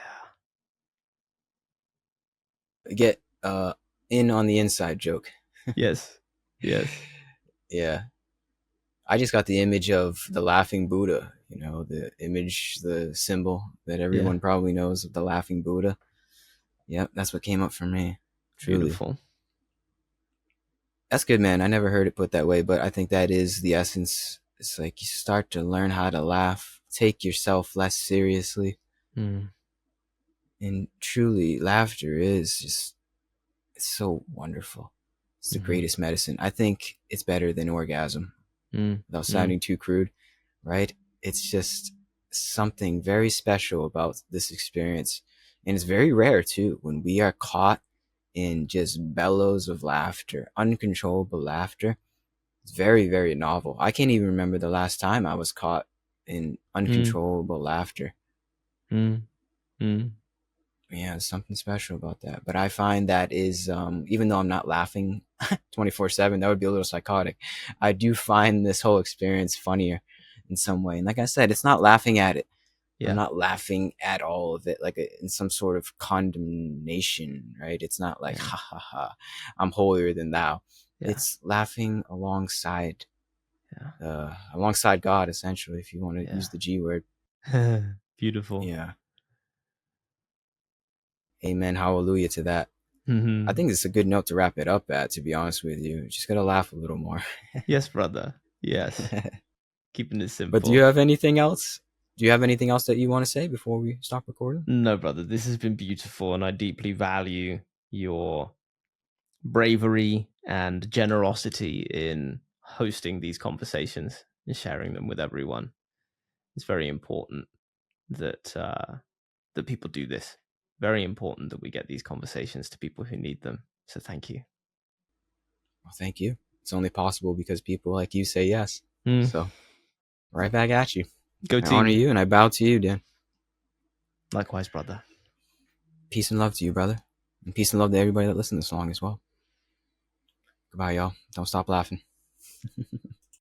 Get in on the inside joke. Yes. Yes. Yeah. I just got the image of the laughing Buddha, you know, the image, the symbol that everyone probably knows of the laughing Buddha. Yep, that's what came up for me. Truly. Beautiful. That's good, man. I never heard it put that way, but I think that is the essence. It's like you start to learn how to laugh, take yourself less seriously. And truly, laughter is just, it's so wonderful. It's the greatest medicine. I think it's better than orgasm. Without sounding too crude, right? It's just something very special about this experience. And it's very rare too when we are caught in just bellows of laughter, uncontrollable laughter. It's very, very novel. I can't even remember the last time I was caught in Mm, uncontrollable laughter. mm, mm. Yeah, there's something special about that. But I find that is, even though I'm not laughing 24/7, that would be a little psychotic. I do find this whole experience funnier in some way. And like I said, it's not laughing at it. I'm Yeah, not laughing at all of it, like in some sort of condemnation, right? It's not like, yeah, ha ha ha, I'm holier than thou. yeah, It's laughing alongside God, essentially, if you want to use the G word. yeah. Beautiful. Yeah. Amen. Hallelujah to that. I Hmm. think it's a good note to wrap it up at, to be honest with you. Just gotta laugh a little more. Yes, brother. Yes. Keeping it But do you simple. have anything else? Do you have anything else that you want to say before we stop recording? No, brother, this has been beautiful, and I deeply value your bravery and generosity in hosting these conversations and sharing them with everyone. It's very important that that people do this. Very important that we get these conversations to people who need them. So thank you. Well, thank you. It's only possible because people like you say yes. Mm. So, right back at you. Go I honor team. you and I bow to you, Dan. Likewise, brother. Peace and love to you, brother. And peace and love to everybody that listened this long as well. Goodbye, y'all. Don't stop laughing.